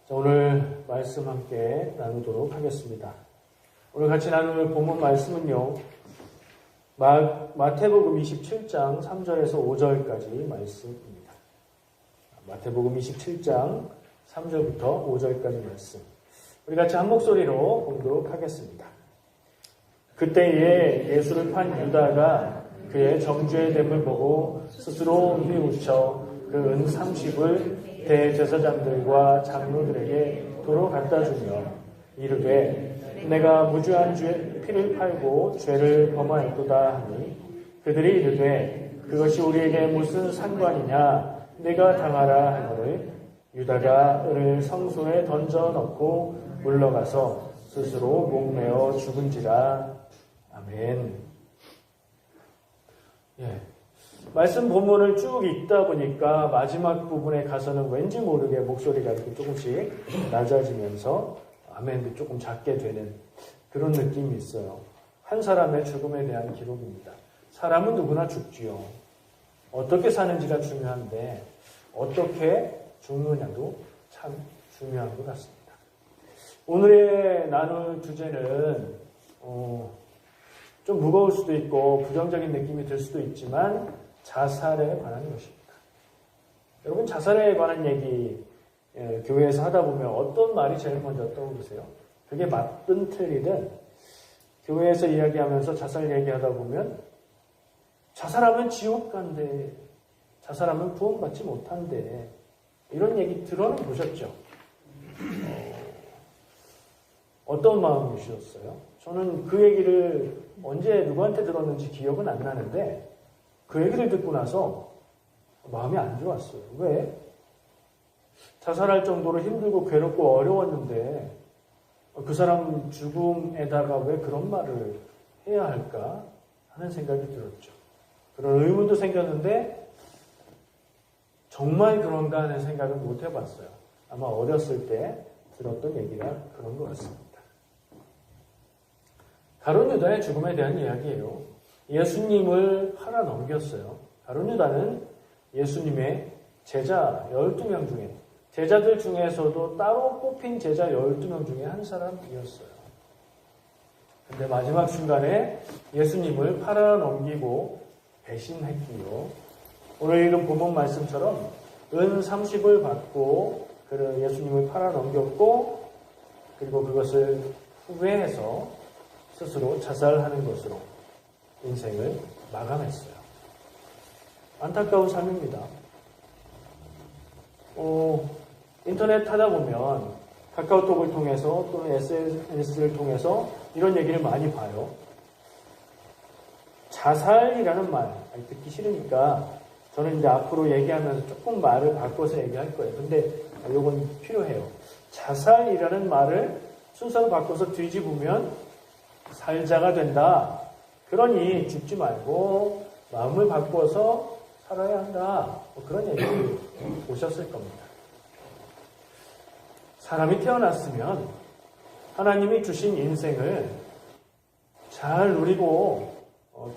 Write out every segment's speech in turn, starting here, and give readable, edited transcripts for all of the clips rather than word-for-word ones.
오늘 말씀 함께 나누도록 하겠습니다. 오늘 같이 나눌 본문 말씀은요, 마태복음 27장 3절에서 5절까지 말씀입니다. 마태복음 27장 3절부터 5절까지 말씀. 우리 같이 한 목소리로 봉독 하겠습니다. 그때에 예수를 판 유다가 그의 정죄의 됨을 보고 스스로 휘우쳐 그 은 30을 대제사장들과 장로들에게 도로 갖다 주며 이르되 내가 무죄한 피를 팔고 죄를 범하였도다 하니 그들이 이르되 그것이 우리에게 무슨 상관이냐 내가 당하라 하거늘 유다가 은을 성소에 던져 넣고 물러가서 스스로 목매어 죽은지라. 아멘. 말씀 본문을 쭉 읽다 보니까 마지막 부분에 가서는 왠지 모르게 목소리가 이렇게 조금씩 낮아지면서 아멘도 조금 작게 되는 그런 느낌이 있어요. 한 사람의 죽음에 대한 기록입니다. 사람은 누구나 죽지요. 어떻게 사는지가 중요한데 어떻게 죽느냐도 참 중요한 것 같습니다. 오늘의 나눌 주제는 좀 무거울 수도 있고 부정적인 느낌이 들 수도 있지만 자살에 관한 것입니다. 여러분, 자살에 관한 얘기 교회에서 하다 보면 어떤 말이 제일 먼저 떠오르세요? 그게 맞든 틀리든 교회에서 이야기하면서 자살 얘기하다 보면 자살하면 지옥 간대, 자살하면 구원받지 못한대, 이런 얘기 들어는 보셨죠? 어떤 마음이셨어요? 저는 그 얘기를 언제 누구한테 들었는지 기억은 안 나는데 그 얘기를 듣고 나서 마음이 안 좋았어요. 왜? 자살할 정도로 힘들고 괴롭고 어려웠는데 그 사람 죽음에다가 왜 그런 말을 해야 할까 하는 생각이 들었죠. 그런 의문도 생겼는데 정말 그런가 하는 생각은 못 해봤어요. 아마 어렸을 때 들었던 얘기가 그런 것 같습니다. 가룟 유다의 죽음에 대한 이야기예요. 예수님을 팔아 넘겼어요. 가룟 유다는 예수님의 제자 12명 중에, 제자들 중에서도 따로 뽑힌 제자 12명 중에 한 사람이었어요. 근데 마지막 순간에 예수님을 팔아 넘기고 배신했기요. 오늘 읽은 본문 말씀처럼 은 30을 받고 예수님을 팔아 넘겼고, 그리고 그것을 후회해서 스스로 자살하는 것으로 인생을 마감했어요. 안타까운 삶입니다. 인터넷 하다 보면 카카오톡을 통해서 또는 SNS를 통해서 이런 얘기를 많이 봐요. 자살이라는 말 듣기 싫으니까 저는 이제 앞으로 얘기하면서 조금 말을 바꿔서 얘기할 거예요. 근데 이건 필요해요. 자살이라는 말을 순서를 바꿔서 뒤집으면 살자가 된다. 그러니 죽지 말고 마음을 바꿔서 살아야 한다. 그런 얘기를 보셨을 겁니다. 사람이 태어났으면 하나님이 주신 인생을 잘 누리고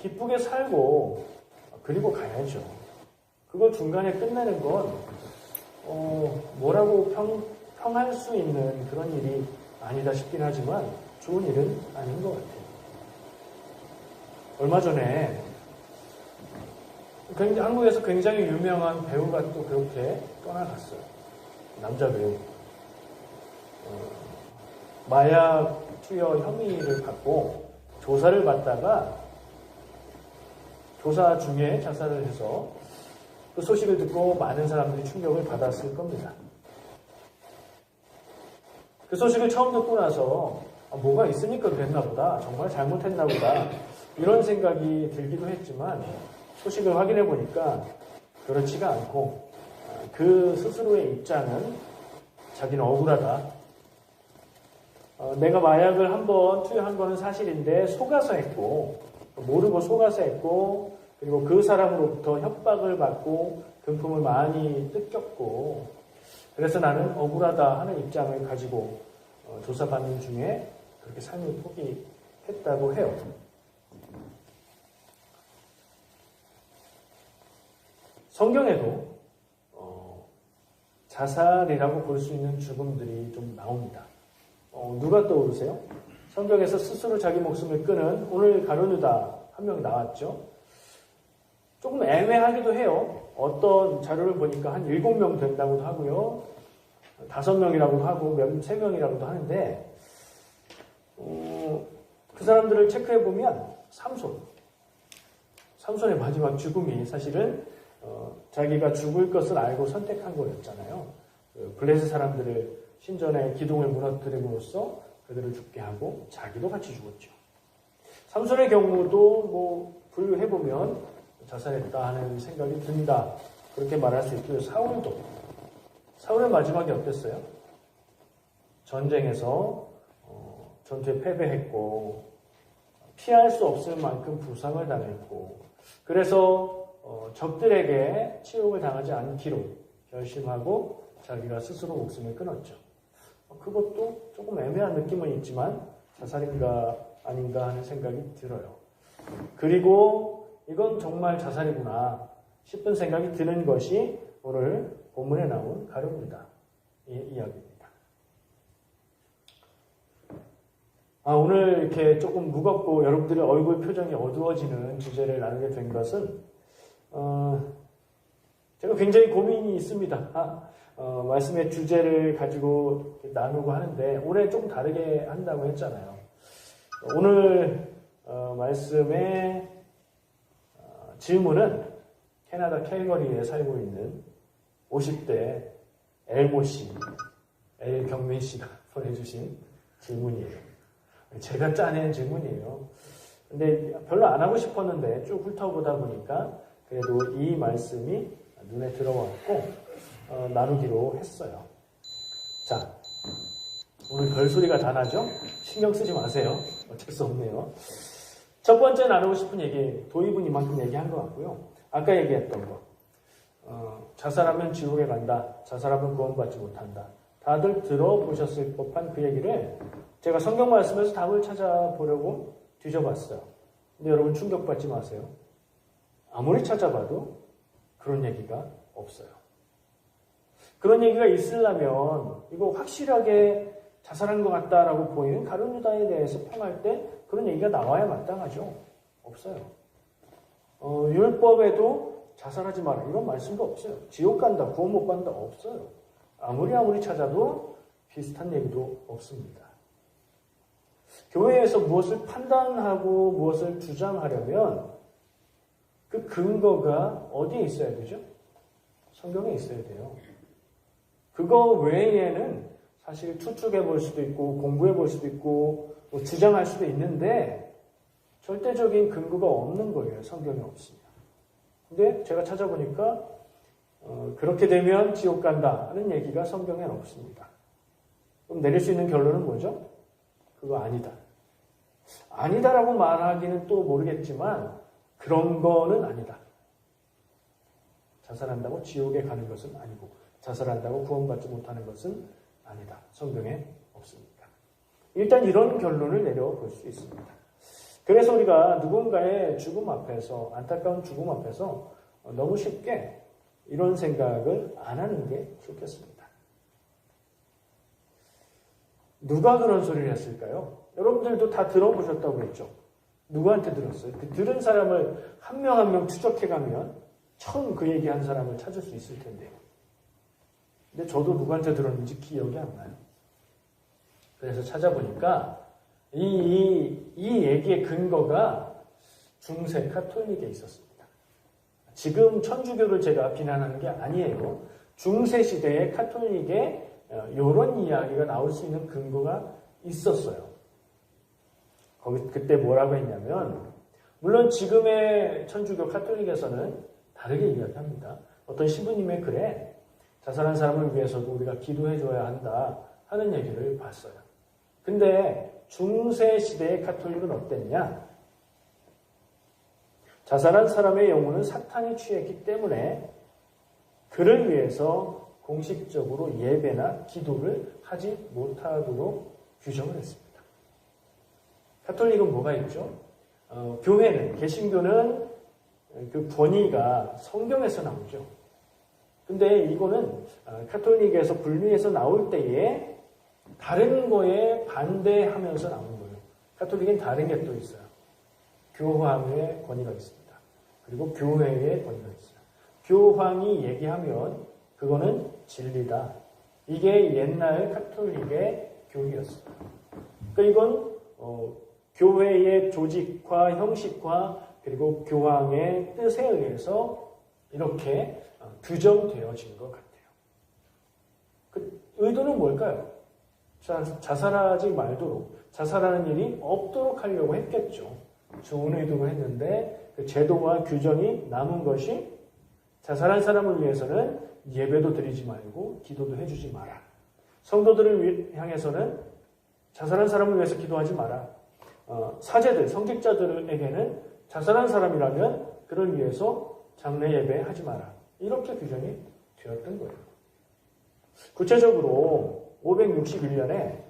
기쁘게 살고 그리고 가야죠. 그걸 중간에 끝내는 건 뭐라고 평할 수 있는 그런 일이 아니다 싶긴 하지만 좋은 일은 아닌 것 같아요. 얼마 전에 한국에서 굉장히 유명한 배우가 또 그렇게 떠나갔어요. 남자 배우. 마약 투여 혐의를 받고 조사를 받다가 조사 중에 자살을 해서 그 소식을 듣고 많은 사람들이 충격을 받았을 겁니다. 그 소식을 처음 듣고 나서 뭐가 있으니까 그랬나 보다, 정말 잘못했나 보다, 이런 생각이 들기도 했지만 소식을 확인해 보니까 그렇지가 않고 그 스스로의 입장은 자기는 억울하다. 내가 마약을 한번 투여한 거는 사실인데 속아서 했고, 모르고 속아서 했고, 그리고 그 사람으로부터 협박을 받고 금품을 많이 뜯겼고, 그래서 나는 억울하다 하는 입장을 가지고 조사받는 중에 그렇게 삶을 포기했다고 해요. 성경에도 자살이라고 볼 수 있는 죽음들이 좀 나옵니다. 누가 떠오르세요? 성경에서 스스로 자기 목숨을 끊은 오늘 가룟 유다 한 명 나왔죠. 조금 애매하기도 해요. 어떤 자료를 보니까 한 7명 된다고도 하고요. 5명이라고도 하고 3명이라고도 하는데 그 사람들을 체크해보면 삼손의 마지막 죽음이 사실은 자기가 죽을 것을 알고 선택한 거였잖아요. 블레셋 사람들을 신전의 기둥을 무너뜨림으로써 그들을 죽게 하고 자기도 같이 죽었죠. 삼손의 경우도 뭐 분류해보면 자살했다 하는 생각이 든다. 그렇게 말할 수 있고요. 사울의 마지막이 어땠어요? 전쟁에서 전투에 패배했고 피할 수 없을 만큼 부상을 당했고 그래서 적들에게 치욕을 당하지 않기로 결심하고 자기가 스스로 목숨을 끊었죠. 그것도 조금 애매한 느낌은 있지만 자살인가 아닌가 하는 생각이 들어요. 그리고 이건 정말 자살이구나 싶은 생각이 드는 것이 오늘 본문에 나온 가룟 유다의 이야기입니다. 오늘 이렇게 조금 무겁고 여러분들의 얼굴 표정이 어두워지는 주제를 나누게 된 것은 제가 굉장히 고민이 있습니다. 말씀의 주제를 가지고 나누고 하는데 올해 조금 다르게 한다고 했잖아요. 오늘 말씀의 질문은 캐나다 캘거리에 살고 있는 50대 엘모 씨, 엘경민 씨가 보내주신 질문이에요. 제가 짜낸 질문이에요. 근데 별로 안 하고 싶었는데 쭉 훑어보다 보니까 그래도 이 말씀이 눈에 들어왔고 나누기로 했어요. 자, 오늘 별소리가 다 나죠? 신경 쓰지 마세요. 어쩔 수 없네요. 첫 번째 나누고 싶은 얘기, 도입은 이만큼 얘기한 것 같고요. 아까 얘기했던 거. 자살하면 지옥에 간다. 자살하면 구원받지 못한다. 다들 들어보셨을 법한 그 얘기를 제가 성경 말씀에서 답을 찾아보려고 뒤져봤어요. 근데 여러분 충격받지 마세요. 아무리 찾아봐도 그런 얘기가 없어요. 그런 얘기가 있으려면 이거 확실하게 자살한 것 같다라고 보이는 가룟 유다에 대해서 평할 때 그런 얘기가 나와야 마땅하죠. 없어요. 율법에도 자살하지 마라 이런 말씀도 없어요. 지옥 간다, 구원 못 받는다 없어요. 아무리 찾아도 비슷한 얘기도 없습니다. 교회에서 무엇을 판단하고 무엇을 주장하려면 그 근거가 어디에 있어야 되죠? 성경에 있어야 돼요. 그거 외에는 사실 추측해 볼 수도 있고 공부해 볼 수도 있고 뭐 주장할 수도 있는데 절대적인 근거가 없는 거예요. 성경에 없으면. 근데 제가 찾아보니까 그렇게 되면 지옥 간다 하는 얘기가 성경에는 없습니다. 그럼 내릴 수 있는 결론은 뭐죠? 그거 아니다. 아니다라고 말하기는 또 모르겠지만 그런 거는 아니다. 자살한다고 지옥에 가는 것은 아니고 자살한다고 구원받지 못하는 것은 아니다. 성경에 없습니다. 일단 이런 결론을 내려볼 수 있습니다. 그래서 우리가 누군가의 죽음 앞에서 안타까운 죽음 앞에서 너무 쉽게 이런 생각을 안 하는 게 좋겠습니다. 누가 그런 소리를 했을까요? 여러분들도 다 들어보셨다고 했죠. 누구한테 들었어요? 그 들은 사람을 한 명 한 명 추적해가면 처음 그 얘기한 사람을 찾을 수 있을 텐데요. 근데 저도 누구한테 들었는지 기억이 안 나요. 그래서 찾아보니까 이 얘기의 근거가 중세 카톨릭에 있었습니다. 지금 천주교를 제가 비난하는 게 아니에요. 중세 시대의 카톨릭에 이런 이야기가 나올 수 있는 근거가 있었어요. 그때 뭐라고 했냐면 물론 지금의 천주교 카톨릭에서는 다르게 이야기합니다. 어떤 신부님의 글에 자살한 사람을 위해서도 우리가 기도해줘야 한다 하는 얘기를 봤어요. 근데 중세 시대의 카톨릭은 어땠냐? 자살한 사람의 영혼은 사탄이 취했기 때문에 그를 위해서 공식적으로 예배나 기도를 하지 못하도록 규정을 했습니다. 카톨릭은 뭐가 있죠? 교회는, 개신교는 그 권위가 성경에서 나오죠. 근데 이거는 카톨릭에서 분리해서 나올 때에 다른 거에 반대하면서 나오는 거예요. 카톨릭은 다른 게 또 있어요. 교황의 권위가 있습니다. 그리고 교회의 권위가 있어요. 교황이 얘기하면 그거는 진리다. 이게 옛날 카톨릭의 교리였어요. 그러니까 이건 교회의 조직화, 형식화, 그리고 교황의 뜻에 의해서 이렇게 규정되어진 것 같아요. 그 의도는 뭘까요? 자살하지 말도록, 자살하는 일이 없도록 하려고 했겠죠. 좋은 의도로 했는데 그 제도와 규정이 남은 것이 자살한 사람을 위해서는 예배도 드리지 말고 기도도 해주지 마라. 성도들을 향해서는 자살한 사람을 위해서 기도하지 마라. 사제들, 성직자들에게는 자살한 사람이라면 그를 위해서 장례 예배하지 마라. 이렇게 규정이 되었던 거예요. 구체적으로 561년에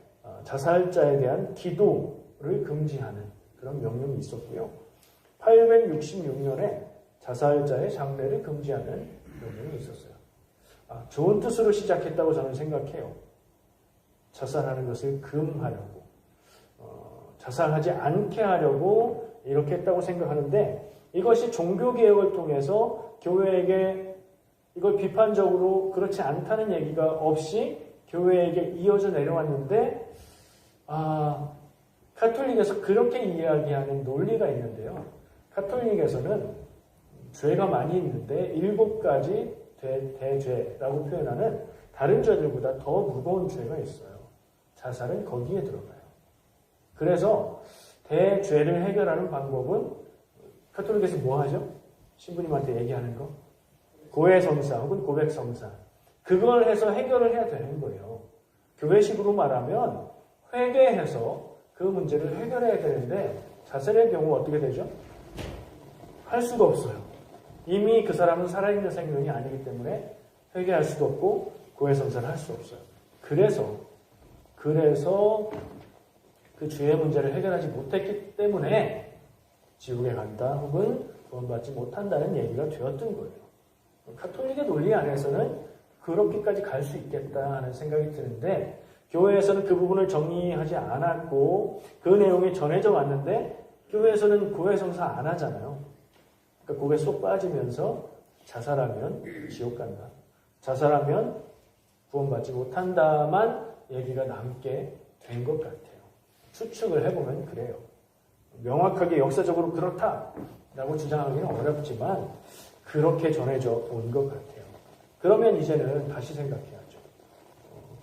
자살자에 대한 기도를 금지하는 그런 명령이 있었고요. 866년에 자살자의 장례를 금지하는 명령이 있었어요. 좋은 뜻으로 시작했다고 저는 생각해요. 자살하는 것을 금하려고, 자살하지 않게 하려고 이렇게 했다고 생각하는데 이것이 종교개혁을 통해서 교회에게 이걸 비판적으로 그렇지 않다는 얘기가 없이 교회에게 이어져 내려왔는데 카톨릭에서 그렇게 이야기하는 논리가 있는데요. 카톨릭에서는 죄가 많이 있는데 7가지 대죄라고 표현하는 다른 죄들보다 더 무거운 죄가 있어요. 자살은 거기에 들어가요. 그래서 대죄를 해결하는 방법은 카톨릭에서 뭐 하죠? 신부님한테 얘기하는 거? 고해성사 혹은 고백성사. 그걸 해서 해결을 해야 되는 거예요. 교회식으로 말하면 회개해서 그 문제를 해결해야 되는데 자살의 경우 어떻게 되죠? 할 수가 없어요. 이미 그 사람은 살아있는 생명이 아니기 때문에 회개할 수도 없고 고해성사를 할 수 없어요. 그래서 그 죄의 문제를 해결하지 못했기 때문에 지옥에 간다 혹은 구원받지 못한다는 얘기가 되었던 거예요. 카톨릭의 논리 안에서는 그렇게까지 갈 수 있겠다 하는 생각이 드는데 교회에서는 그 부분을 정리하지 않았고 그 내용이 전해져 왔는데 교회에서는 고해성사 안 하잖아요. 그러니까 그게 쏙 빠지면서 자살하면 지옥 간다. 자살하면 구원받지 못한다만 얘기가 남게 된 것 같아요. 추측을 해보면 그래요. 명확하게 역사적으로 그렇다라고 주장하기는 어렵지만 그렇게 전해져 온 것 같아요. 그러면 이제는 다시 생각해야죠.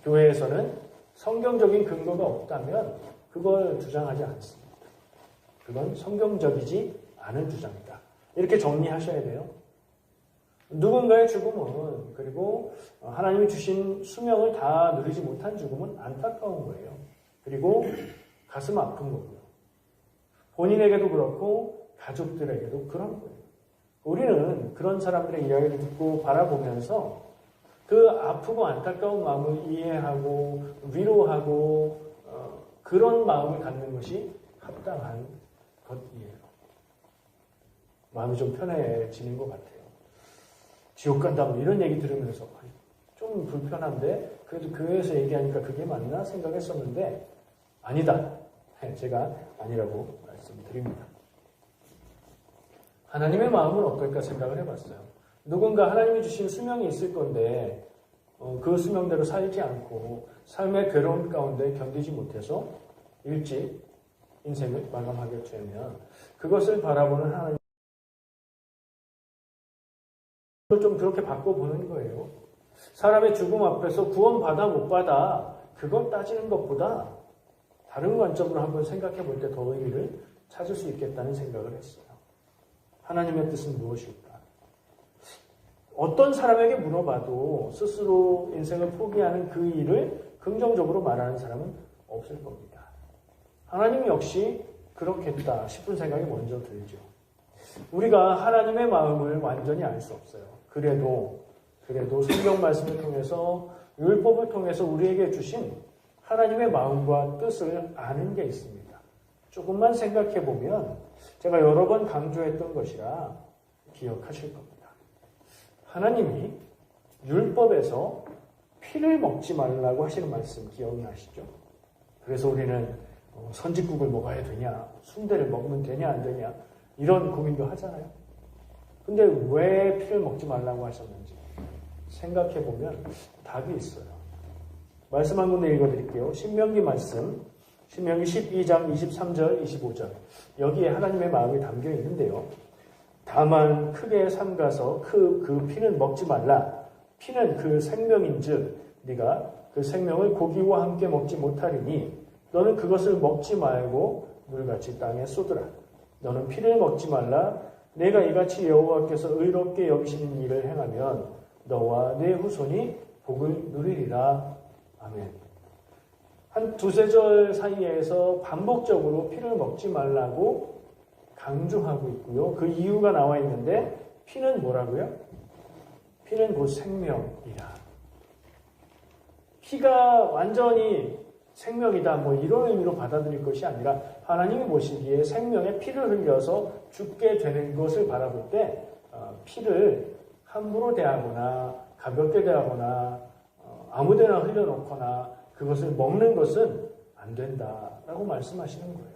교회에서는 성경적인 근거가 없다면 그걸 주장하지 않습니다. 그건 성경적이지 않은 주장이다. 이렇게 정리하셔야 돼요. 누군가의 죽음은 그리고 하나님이 주신 수명을 다 누리지 못한 죽음은 안타까운 거예요. 그리고 가슴 아픈 거고요. 본인에게도 그렇고 가족들에게도 그런 거예요. 우리는 그런 사람들의 이야기를 듣고 바라보면서 그 아프고 안타까운 마음을 이해하고 위로하고 그런 마음을 갖는 것이 합당한 것이에요. 마음이 좀 편해지는 것 같아요. 지옥 간다 뭐 이런 얘기 들으면서 좀 불편한데 그래도 교회에서 얘기하니까 그게 맞나 생각했었는데 아니다. 제가 아니라고 말씀드립니다. 하나님의 마음은 어떨까 생각을 해봤어요. 누군가 하나님이 주신 수명이 있을 건데 그 수명대로 살지 않고 삶의 괴로움 가운데 견디지 못해서 일찍 인생을 마감하게 되면 그것을 바라보는 하나님 좀 그렇게 바꿔보는 거예요. 사람의 죽음 앞에서 구원받아 못 받아 그걸 따지는 것보다 다른 관점으로 한번 생각해 볼 때 더 의미를 찾을 수 있겠다는 생각을 했어요. 하나님의 뜻은 무엇일까? 어떤 사람에게 물어봐도 스스로 인생을 포기하는 그 일을 긍정적으로 말하는 사람은 없을 겁니다. 하나님 역시 그렇겠다 싶은 생각이 먼저 들죠. 우리가 하나님의 마음을 완전히 알 수 없어요. 그래도 성경 말씀을 통해서 율법을 통해서 우리에게 주신 하나님의 마음과 뜻을 아는 게 있습니다. 조금만 생각해 보면 제가 여러 번 강조했던 것이라 기억하실 겁니다. 하나님이 율법에서 피를 먹지 말라고 하시는 말씀 기억나시죠? 그래서 우리는 선짓국을 먹어야 되냐, 순대를 먹으면 되냐 안 되냐 이런 고민도 하잖아요. 근데 왜 피를 먹지 말라고 하셨는지 생각해보면 답이 있어요. 말씀 한 군데 읽어드릴게요. 신명기 말씀, 신명기 12장 23절 25절. 여기에 하나님의 마음이 담겨 있는데요. 다만 크게 삼가서 그 피는 먹지 말라. 피는 그 생명인즉 네가 그 생명을 고기와 함께 먹지 못하리니 너는 그것을 먹지 말고 물같이 땅에 쏟으라. 너는 피를 먹지 말라. 내가 이같이 여호와께서 의롭게 여기시는 일을 행하면 너와 네 후손이 복을 누리리라. 아멘. 한 두세 절 사이에서 반복적으로 피를 먹지 말라고 강조하고 있고요. 그 이유가 나와 있는데 피는 뭐라고요? 피는 곧 생명이라. 피가 완전히 생명이다 뭐 이런 의미로 받아들일 것이 아니라 하나님이 보시기에 생명에 피를 흘려서 죽게 되는 것을 바라볼 때 피를 함부로 대하거나 가볍게 대하거나 아무데나 흘려놓거나 그것을 먹는 것은 안 된다라고 말씀하시는 거예요.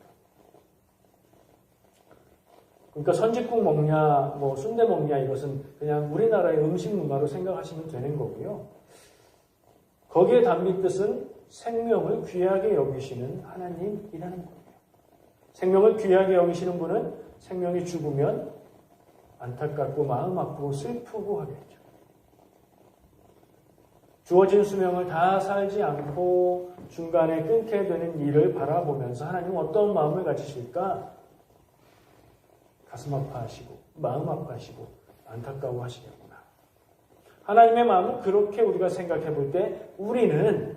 그러니까 선짓국 먹냐 뭐 순대 먹냐 이것은 그냥 우리나라의 음식 문화로 생각하시면 되는 거고요. 거기에 담긴 뜻은 생명을 귀하게 여기시는 하나님이라는 거예요. 생명을 귀하게 여기시는 분은 생명이 죽으면 안타깝고 마음 아프고 슬프고 하겠죠. 주어진 수명을 다 살지 않고 중간에 끊게 되는 일을 바라보면서 하나님은 어떤 마음을 가지실까? 가슴 아파하시고 마음 아파하시고 안타까워 하시겠구나. 하나님의 마음은 그렇게 우리가 생각해 볼 때 우리는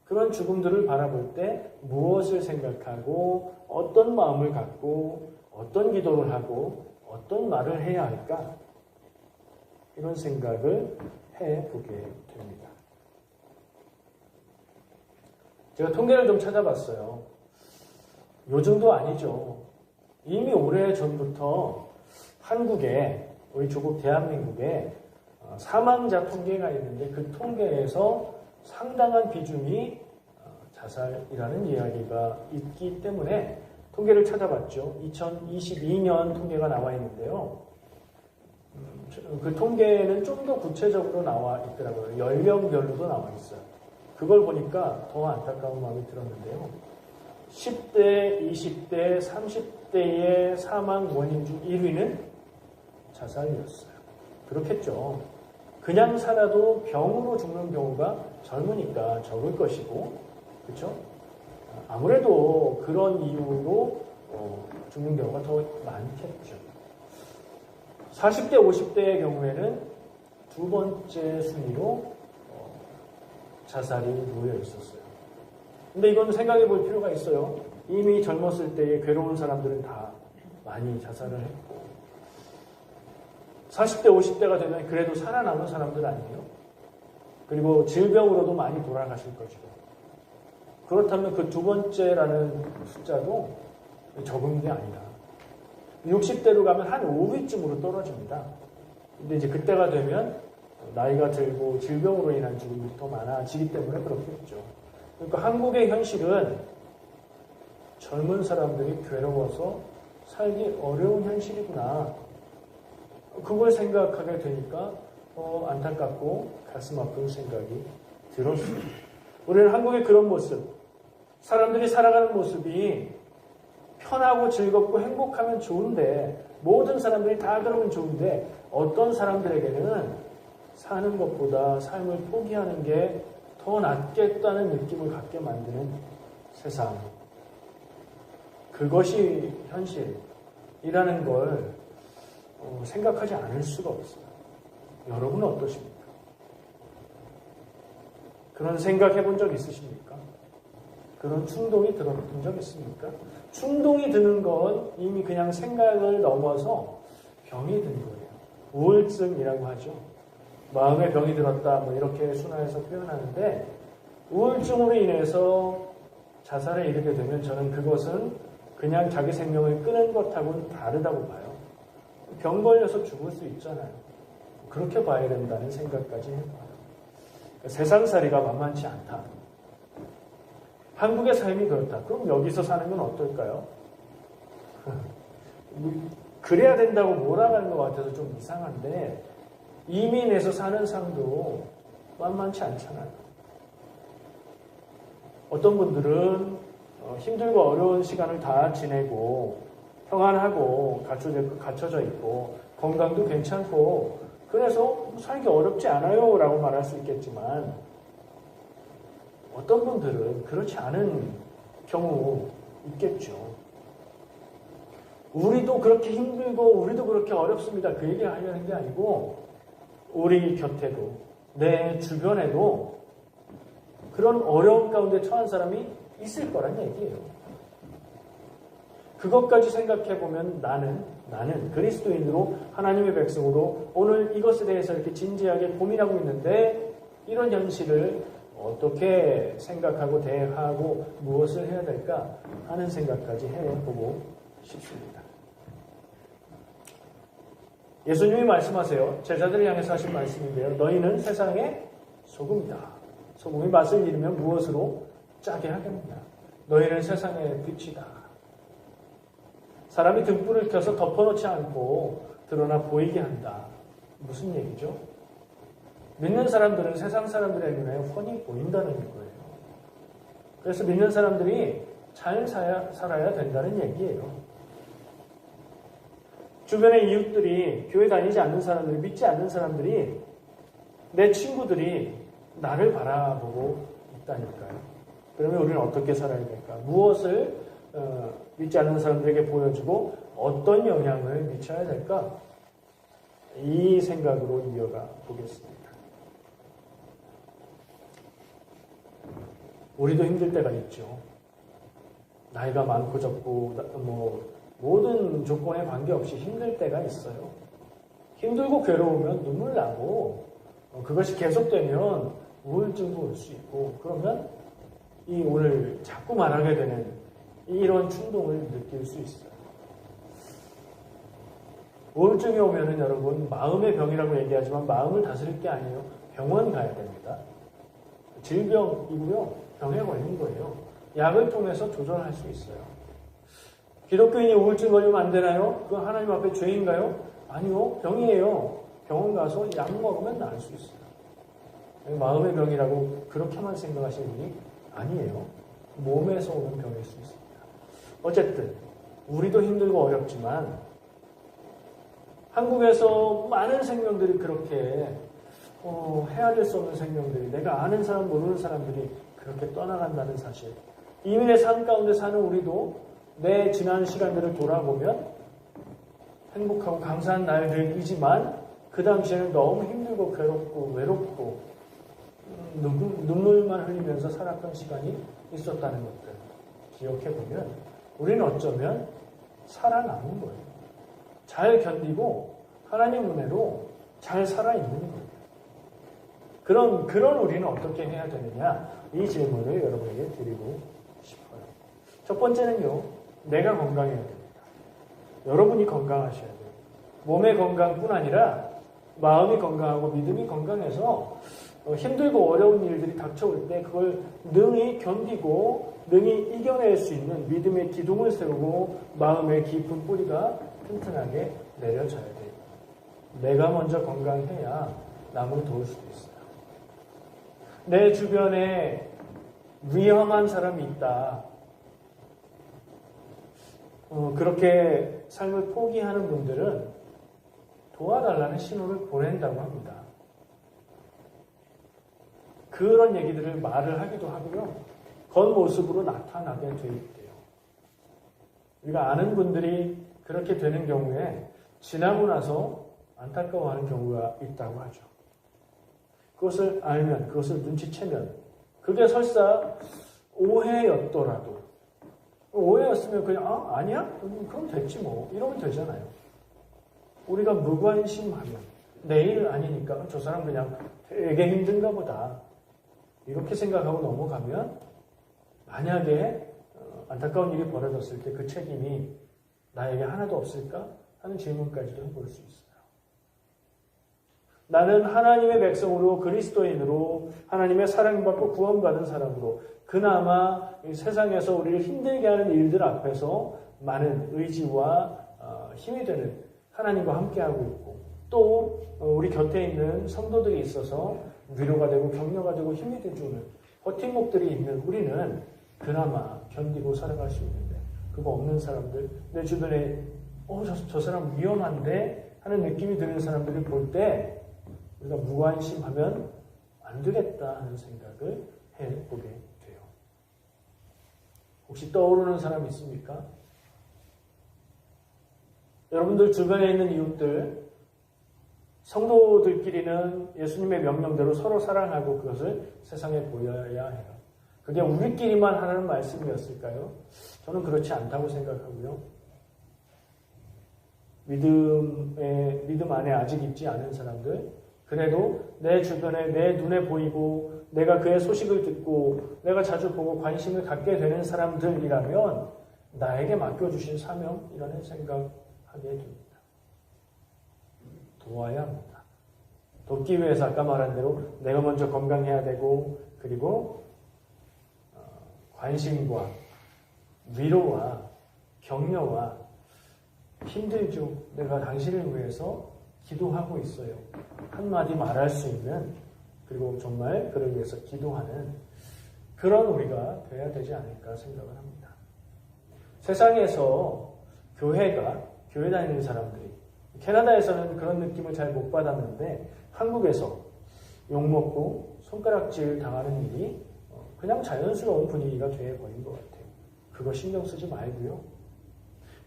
그런 죽음들을 바라볼 때 무엇을 생각하고 어떤 마음을 갖고 어떤 기도를 하고 어떤 말을 해야 할까? 이런 생각을 해보게 됩니다. 제가 통계를 좀 찾아봤어요. 요즘도 아니죠. 이미 오래전부터 한국에, 우리 조국 대한민국에 사망자 통계가 있는데 그 통계에서 상당한 비중이 자살이라는 이야기가 있기 때문에 통계를 찾아봤죠. 2022년 통계가 나와 있는데요. 그 통계는 좀 더 구체적으로 나와 있더라고요. 연령별로도 나와 있어요. 그걸 보니까 더 안타까운 마음이 들었는데요. 10대, 20대, 30대의 사망 원인 중 1위는 자살이었어요. 그렇겠죠. 그냥 살아도 병으로 죽는 경우가 젊으니까 적을 것이고, 그렇죠? 아무래도 그런 이유로 죽는 경우가 더 많겠죠. 40대, 50대의 경우에는 두 번째 순위로 자살이 놓여 있었어요. 근데 이건 생각해 볼 필요가 있어요. 이미 젊었을 때의 괴로운 사람들은 다 많이 자살을 했고 40대, 50대가 되면 그래도 살아남은 사람들 아니에요? 그리고 질병으로도 많이 돌아가실 것이고 그렇다면 그 두 번째라는 숫자도 적은 게 아니다. 60대로 가면 한 5위쯤으로 떨어집니다. 근데 이제 그때가 되면 나이가 들고 질병으로 인한 죽음이 더 많아지기 때문에 그렇겠죠. 그러니까 한국의 현실은 젊은 사람들이 괴로워서 살기 어려운 현실이구나. 그걸 생각하게 되니까 안타깝고 가슴 아픈 생각이 들었습니다. 우리는 한국의 그런 모습, 사람들이 살아가는 모습이 편하고 즐겁고 행복하면 좋은데 모든 사람들이 다 그러면 좋은데 어떤 사람들에게는 사는 것보다 삶을 포기하는 게 더 낫겠다는 느낌을 갖게 만드는 세상. 그것이 현실이라는 걸 생각하지 않을 수가 없어요. 여러분은 어떠십니까? 그런 생각해 본 적 있으십니까? 그런 충동이 들어본 적 있습니까? 충동이 드는 건 이미 그냥 생각을 넘어서 병이 든 거예요. 우울증이라고 하죠. 마음에 병이 들었다 뭐 이렇게 순화해서 표현하는데 우울증으로 인해서 자살에 이르게 되면 저는 그것은 그냥 자기 생명을 끊은 것하고는 다르다고 봐요. 병 걸려서 죽을 수 있잖아요. 그렇게 봐야 된다는 생각까지 해봐요. 세상살이가 만만치 않다. 한국의 삶이 그렇다. 그럼 여기서 사는 건 어떨까요? 그래야 된다고 몰아가는 것 같아서 좀 이상한데 이민해서 사는 삶도 만만치 않잖아요. 어떤 분들은 힘들고 어려운 시간을 다 지내고 평안하고 갖춰져 있고 건강도 괜찮고 그래서 살기 어렵지 않아요 라고 말할 수 있겠지만 어떤 분들은 그렇지 않은 경우 있겠죠. 우리도 그렇게 힘들고 우리도 그렇게 어렵습니다. 그 얘기를 하려는 게 아니고 우리 곁에도 내 주변에도 그런 어려움 가운데 처한 사람이 있을 거란 얘기예요. 그것까지 생각해보면 나는 그리스도인으로 하나님의 백성으로 오늘 이것에 대해서 이렇게 진지하게 고민하고 있는데 이런 현실을 어떻게 생각하고 대응하고 무엇을 해야 될까 하는 생각까지 해보고 싶습니다. 예수님이 말씀하세요. 제자들을 향해서 하신 말씀인데요. 너희는 세상의 소금이다. 소금이 맛을 잃으면 무엇으로 짜게 하겠느냐. 너희는 세상의 빛이다. 사람이 등불을 켜서 덮어놓지 않고 드러나 보이게 한다. 무슨 얘기죠? 믿는 사람들은 세상 사람들의 눈에 훤히 보인다는 거예요. 그래서 믿는 사람들이 잘 살아야 된다는 얘기예요. 주변의 이웃들이, 교회 다니지 않는 사람들이, 믿지 않는 사람들이, 내 친구들이 나를 바라보고 있다니까요. 그러면 우리는 어떻게 살아야 될까? 무엇을 믿지 않는 사람들에게 보여주고 어떤 영향을 미쳐야 될까? 이 생각으로 이어가 보겠습니다. 우리도 힘들 때가 있죠. 나이가 많고 적고 모든 조건에 관계없이 힘들 때가 있어요. 힘들고 괴로우면 눈물 나고 그것이 계속되면 우울증도 올 수 있고 그러면 이 오늘 자꾸 말하게 되는 이런 충동을 느낄 수 있어요. 우울증이 오면은 여러분 마음의 병이라고 얘기하지만 마음을 다스릴 게 아니에요. 병원 가야 됩니다. 질병이고요. 병에 걸린 거예요. 약을 통해서 조절할 수 있어요. 기독교인이 우울증 걸리면 안 되나요? 그건 하나님 앞에 죄인가요? 아니요. 병이에요. 병원 가서 약 먹으면 나을 수 있어요. 마음의 병이라고 그렇게만 생각하시는 분이 아니에요. 몸에서 오는 병일 수 있습니다. 어쨌든 우리도 힘들고 어렵지만 한국에서 많은 생명들이 그렇게 헤아릴 수 없는 생명들이 내가 아는 사람 모르는 사람들이 그렇게 떠나간다는 사실. 이민의 삶 가운데 사는 우리도 내 지난 시간들을 돌아보면 행복하고 감사한 날들이지만 그 당시에는 너무 힘들고 괴롭고 외롭고 눈물만 흘리면서 살았던 시간이 있었다는 것들 기억해보면 우리는 어쩌면 살아남은 거예요. 잘 견디고 하나님 은혜로 잘 살아있는 거예요. 그런 우리는 어떻게 해야 되느냐 이 질문을 여러분에게 드리고 싶어요. 첫 번째는요. 내가 건강해야 됩니다. 여러분이 건강하셔야 돼요. 몸의 건강뿐 아니라 마음이 건강하고 믿음이 건강해서 힘들고 어려운 일들이 닥쳐올 때 그걸 능히 견디고 능히 이겨낼 수 있는 믿음의 기둥을 세우고 마음의 깊은 뿌리가 튼튼하게 내려져야 돼요. 내가 먼저 건강해야 남을 도울 수도 있어요. 내 주변에 위험한 사람이 있다. 그렇게 삶을 포기하는 분들은 도와달라는 신호를 보낸다고 합니다. 그런 얘기들을 말을 하기도 하고요. 겉모습으로 나타나게 돼 있대요. 우리가 아는 분들이 그렇게 되는 경우에 지나고 나서 안타까워하는 경우가 있다고 하죠. 그것을 알면, 그것을 눈치채면 그게 설사 오해였더라도 오해였으면 그냥 아니야? 그럼 됐지 뭐 이러면 되잖아요. 우리가 무관심하면 내일 아니니까 저 사람 그냥 되게 힘든가 보다 이렇게 생각하고 넘어가면 만약에 안타까운 일이 벌어졌을 때 그 책임이 나에게 하나도 없을까 하는 질문까지도 해볼 수 있어요. 나는 하나님의 백성으로 그리스도인으로 하나님의 사랑받고 구원받은 사람으로 그나마 이 세상에서 우리를 힘들게 하는 일들 앞에서 많은 의지와 힘이 되는 하나님과 함께하고 있고 또 우리 곁에 있는 성도들이 있어서 위로가 되고 격려가 되고 힘이 되주는 버팀목들이 있는 우리는 그나마 견디고 살아갈 수 있는데 그거 없는 사람들 내 주변에 저 사람 위험한데 하는 느낌이 드는 사람들을 볼 때 우리가 무관심하면 안 되겠다 하는 생각을 해보게 돼요. 혹시 떠오르는 사람 있습니까? 여러분들 주변에 있는 이웃들, 성도들끼리는 예수님의 명령대로 서로 사랑하고 그것을 세상에 보여야 해요. 그게 우리끼리만 하는 말씀이었을까요? 저는 그렇지 않다고 생각하고요. 믿음 안에 아직 있지 않은 사람들, 그래도 내 주변에 내 눈에 보이고 내가 그의 소식을 듣고 내가 자주 보고 관심을 갖게 되는 사람들이라면 나에게 맡겨주신 사명이라는 생각하게 됩니다. 도와야 합니다. 돕기 위해서 아까 말한 대로 내가 먼저 건강해야 되고 그리고 관심과 위로와 격려와 힘들죠. 내가 당신을 위해서 기도하고 있어요. 한마디 말할 수 있는 그리고 정말 그를 위해서 기도하는 그런 우리가 돼야 되지 않을까 생각을 합니다. 세상에서 교회 다니는 사람들이 캐나다에서는 그런 느낌을 잘 못 받았는데 한국에서 욕먹고 손가락질 당하는 일이 그냥 자연스러운 분위기가 되어버린 것 같아요. 그거 신경 쓰지 말고요.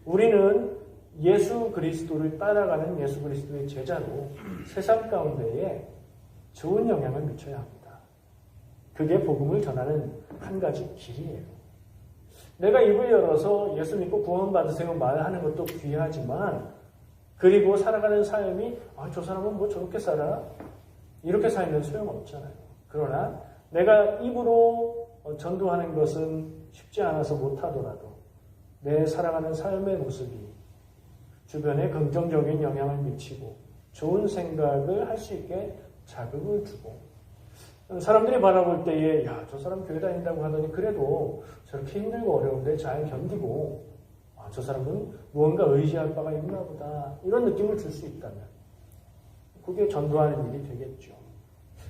우리는 예수 그리스도를 따라가는 예수 그리스도의 제자로 세상 가운데에 좋은 영향을 미쳐야 합니다. 그게 복음을 전하는 한 가지 길이에요. 내가 입을 열어서 예수 믿고 구원받으세요 말하는 것도 귀하지만 그리고 살아가는 삶이 저 사람은 뭐 저렇게 살아? 이렇게 살면 소용없잖아요. 그러나 내가 입으로 전도하는 것은 쉽지 않아서 못하더라도 내 살아가는 삶의 모습이 주변에 긍정적인 영향을 미치고 좋은 생각을 할 수 있게 자극을 주고 사람들이 바라볼 때에 저 사람 교회 다닌다고 하더니 그래도 저렇게 힘들고 어려운데 잘 견디고 저 사람은 무언가 의지할 바가 있나 보다 이런 느낌을 줄 수 있다면 그게 전도하는 일이 되겠죠.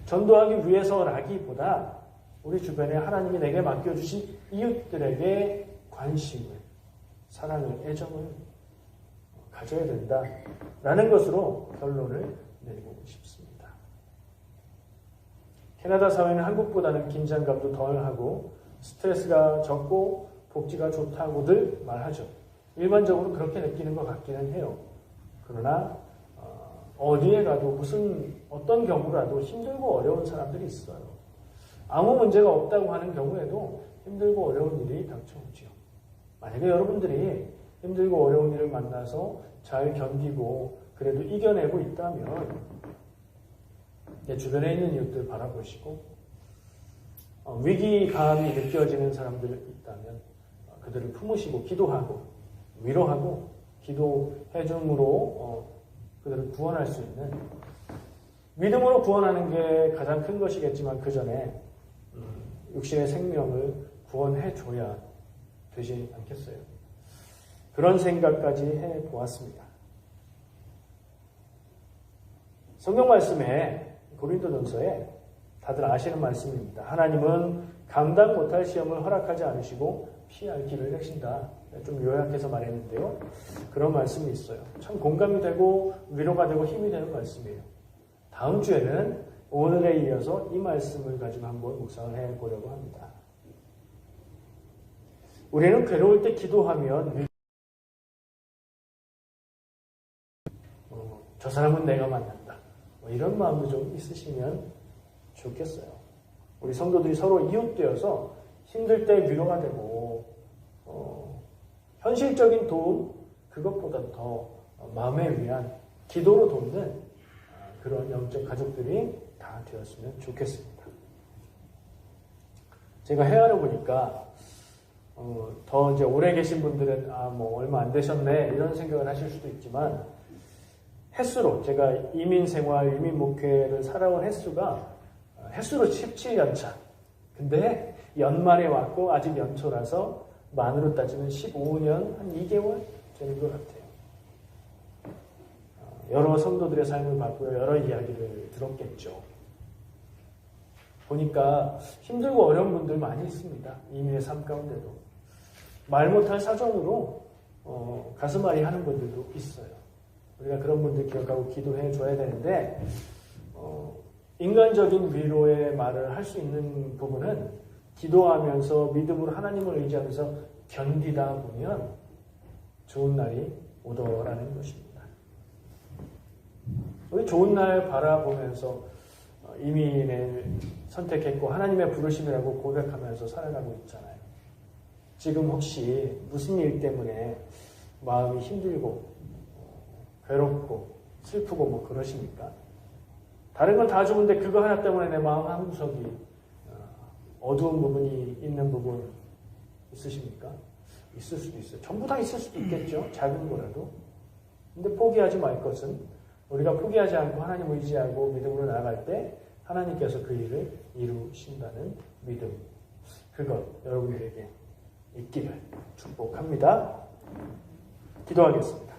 전도하기 위해서라기보다 우리 주변에 하나님이 내게 맡겨주신 이웃들에게 관심을, 사랑을, 애정을 가져야 된다라는 것으로 결론을 내리고 싶습니다. 캐나다 사회는 한국보다는 긴장감도 덜하고 스트레스가 적고 복지가 좋다고들 말하죠. 일반적으로 그렇게 느끼는 것 같기는 해요. 그러나 어디에 가도 어떤 경우라도 힘들고 어려운 사람들이 있어요. 아무 문제가 없다고 하는 경우에도 힘들고 어려운 일이 닥쳐오죠. 만약에 여러분들이 힘들고 어려운 일을 만나서 잘 견디고 그래도 이겨내고 있다면 내 주변에 있는 이웃들 바라보시고 위기감이 느껴지는 사람들이 있다면 그들을 품으시고 기도하고 위로하고 기도해줌으로 그들을 구원할 수 있는 믿음으로 구원하는 게 가장 큰 것이겠지만 그 전에 육신의 생명을 구원해줘야 되지 않겠어요? 그런 생각까지 해보았습니다. 성경 말씀에 고린도전서에 다들 아시는 말씀입니다. 하나님은 감당 못할 시험을 허락하지 않으시고 피할 길을 내신다. 좀 요약해서 말했는데요. 그런 말씀이 있어요. 참 공감이 되고 위로가 되고 힘이 되는 말씀이에요. 다음 주에는 오늘에 이어서 이 말씀을 가지고 한번 묵상을 해보려고 합니다. 우리는 괴로울 때 기도하면 저 사람은 내가 만난다. 이런 마음도 좀 있으시면 좋겠어요. 우리 성도들이 서로 이웃되어서 힘들 때 위로가 되고 현실적인 도움 그것보다 더 마음에 위한 기도로 돕는 그런 영적 가족들이 다 되었으면 좋겠습니다. 제가 헤아려 보니까 더 이제 오래 계신 분들은 뭐 얼마 안 되셨네 이런 생각을 하실 수도 있지만 횟수로 제가 이민 생활, 이민 목회를 살아온 횟수로 17년 차. 근데 연말에 왔고 아직 연초라서 만으로 따지면 15년, 한 2개월 전인 것 같아요. 여러 성도들의 삶을 봤고요. 여러 이야기를 들었겠죠. 보니까 힘들고 어려운 분들 많이 있습니다. 이민의 삶 가운데도. 말 못할 사정으로 가슴앓이 하는 분들도 있어요. 우리가 그런 분들 기억하고 기도해 줘야 되는데 인간적인 위로의 말을 할 수 있는 부분은 기도하면서 믿음으로 하나님을 의지하면서 견디다 보면 좋은 날이 오더라는 것입니다. 우리 좋은 날 바라보면서 이민을 선택했고 하나님의 부르심이라고 고백하면서 살아가고 있잖아요. 지금 혹시 무슨 일 때문에 마음이 힘들고 괴롭고 슬프고 뭐 그러십니까? 다른 건 다 좋은데 그거 하나 때문에 내 마음 한구석이 어두운 부분이 있는 부분 있으십니까? 있을 수도 있어요. 전부 다 있을 수도 있겠죠. 작은 거라도. 근데 포기하지 말 것은 우리가 포기하지 않고 하나님 의지하고 믿음으로 나아갈 때 하나님께서 그 일을 이루신다는 믿음. 그것 여러분들에게 있기를 축복합니다. 기도하겠습니다.